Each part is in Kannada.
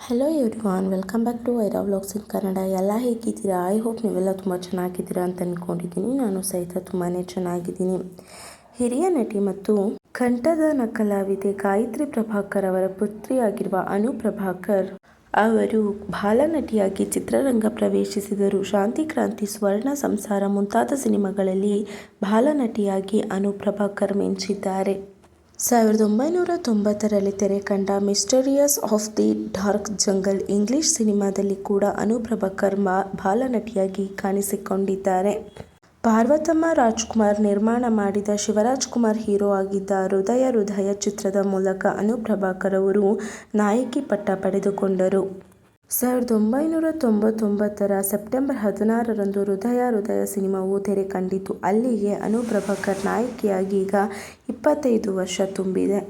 Hello everyone, welcome back to Vaira vlogs in Kannada. ಎಲ್ಲ ಹೇಗಿದ್ದೀರಾ? ಐ ಹೋಪ್ ನೀವೆಲ್ಲ ತುಂಬ ಚೆನ್ನಾಗಿದ್ದೀರಾ ಅಂತ ಅಂದ್ಕೊಂಡಿದ್ದೀನಿ. ನಾನು ಸಹಿತ ತುಂಬಾ ಚೆನ್ನಾಗಿದ್ದೀನಿ. ಹಿರಿಯ ನಟಿ ಮತ್ತು ಕಂಠದಾನ ಕಲಾವಿದೆ ಗಾಯತ್ರಿ ಪ್ರಭಾಕರ್ ಅವರ ಪುತ್ರಿಯಾಗಿರುವ ಅನು ಪ್ರಭಾಕರ್ ಅವರು ಬಾಲನಟಿಯಾಗಿ ಚಿತ್ರರಂಗ ಪ್ರವೇಶಿಸಿದರು. ಶಾಂತಿ ಕ್ರಾಂತಿ, ಸ್ವರ್ಣ ಸಂಸಾರ ಮುಂತಾದ ಸಿನಿಮಾಗಳಲ್ಲಿ ಬಾಲನಟಿಯಾಗಿ ಅನು ಪ್ರಭಾಕರ್ ಮಿಂಚಿದ್ದಾರೆ. 1990ರಲ್ಲಿ ತೆರೆ ಕಂಡ mysterious of the dark jungle English ಸಿನಿಮಾದಲ್ಲಿ ಕೂಡ ಅನು ಪ್ರಭಾಕರ್ ಬಾಲನಟಿಯಾಗಿ ಕಾಣಿಸಿಕೊಂಡಿದ್ದಾರೆ. ಪಾರ್ವತಮ್ಮ ರಾಜ್ಕುಮಾರ್ ನಿರ್ಮಾಣ ಮಾಡಿದ, ಶಿವರಾಜ್ಕುಮಾರ್ ಹೀರೋ ಆಗಿದ್ದ ಹೃದಯ ಹೃದಯ ಚಿತ್ರದ ಮೂಲಕ ಅನು ಪ್ರಭಾಕರ್ ಅವರು ನಾಯಕಿ ಪಟ್ಟ ಪಡೆದುಕೊಂಡರು. 1999ರ ಸೆಪ್ಟೆಂಬರ್ 16ರಂದು ಹೃದಯ ಹೃದಯ ಸಿನಿಮಾವು ತೆರೆ ಕಂಡಿತು. ಅಲ್ಲಿಗೆ ಅನು ಪ್ರಭಾಕರ್ ನಾಯಕಿಯಾಗಿ ಈಗ 25 ವರ್ಷ ತುಂಬಿದೆ.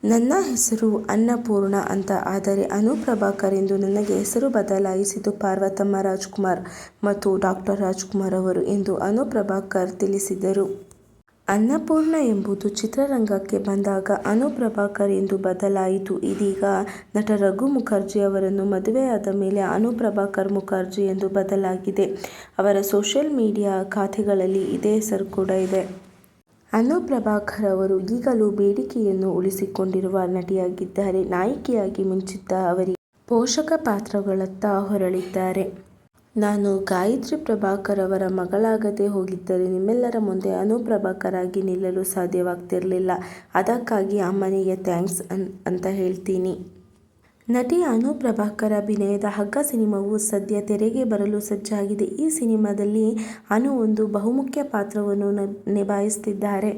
ನನ್ನ ಹೆಸರು ಅನ್ನಪೂರ್ಣ ಅಂತ, ಆದರೆ ಅನು ಪ್ರಭಾಕರ್ ಎಂದು ನನಗೆ ಹೆಸರು ಬದಲಾಯಿಸಿದ್ದು ಪಾರ್ವತಮ್ಮ ರಾಜ್ಕುಮಾರ್ ಮತ್ತು ಡಾ. ರಾಜ್ಕುಮಾರ್ ಅವರು ಎಂದು ಅನು ಪ್ರಭಾಕರ್ ತಿಳಿಸಿದರು. ಅನ್ನಪೂರ್ಣ ಎಂಬುದು ಚಿತ್ರರಂಗಕ್ಕೆ ಬಂದಾಗ ಅನು ಪ್ರಭಾಕರ್ ಎಂದು ಬದಲಾಯಿತು. ಇದೀಗ ನಟ ರಘು ಮುಖರ್ಜಿ ಅವರನ್ನು ಮದುವೆಯಾದ ಮೇಲೆ ಅನು ಪ್ರಭಾಕರ್ ಮುಖರ್ಜಿ ಎಂದು ಬದಲಾಗಿದೆ. ಅವರ ಸೋಷಿಯಲ್ ಮೀಡಿಯಾ ಖಾತೆಗಳಲ್ಲಿ ಇದೇ ಹೆಸರು ಕೂಡ ಇದೆ. ಅನು ಪ್ರಭಾಕರ್ ಅವರು ಈಗಲೂ ಬೇಡಿಕೆಯನ್ನು ಉಳಿಸಿಕೊಂಡಿರುವ ನಟಿಯಾಗಿದ್ದಾರೆ. ನಾಯಕಿಯಾಗಿ ಮಿಂಚಿದ್ದ ಅವರಿಗೆ ಪೋಷಕ ಪಾತ್ರಗಳತ್ತ ಹೊರಳಿದ್ದಾರೆ. ನಾನು ಗಾಯತ್ರಿ ಪ್ರಭಾಕರ್ ಅವರ ಮಗಳಾಗದೇ ಹೋಗಿದ್ದರೆ ನಿಮ್ಮೆಲ್ಲರ ಮುಂದೆ ಅನು ಪ್ರಭಾಕರ್ ಆಗಿ ನಿಲ್ಲಲು ಸಾಧ್ಯವಾಗ್ತಿರಲಿಲ್ಲ. ಅದಕ್ಕಾಗಿ ಅಮ್ಮನಿಗೆ ಥ್ಯಾಂಕ್ಸ್ ಅಂತ ಹೇಳ್ತೀನಿ. ನಟಿ ಅನು ಪ್ರಭಾಕರ್ ಅಭಿನಯದ ಹಗ್ಗ ಸಿನಿಮಾವು ಸದ್ಯ ತೆರೆಗೆ ಬರಲು ಸಜ್ಜಾಗಿದೆ. ಈ ಸಿನಿಮಾದಲ್ಲಿ ಅನು ಒಂದು ಬಹುಮುಖ್ಯ ಪಾತ್ರವನ್ನು ನಿಭಾಯಿಸ್ತಿದ್ದಾರೆ.